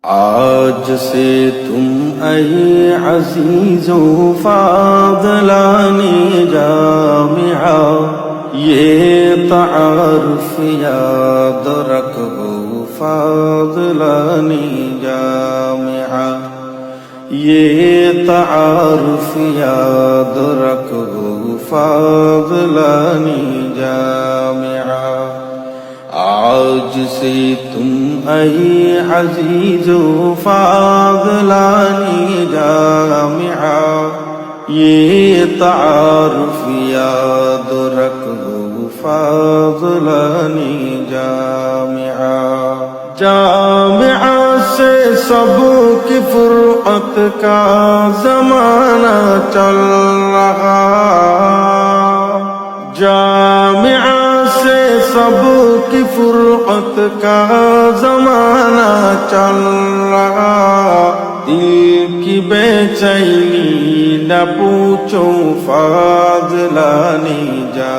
آج سے تم اے عزیزو فاضلانی جامعہ یہ تعارف یاد رکھو فاضلانی جامعہ یہ تعارف یاد رکھو فاضلانی جامعہ آج سے تم اے عزیزو فاضلانی جامعہ یہ تعارف یاد رکھو فاضلانی جامعہ جامعہ سے سب کی فرقت کا زمانہ چل رہا جامعہ سے سب کی فرقت کا زمانہ چل رہا دل کی بے چینی نہ پوچھو فاضلانی جا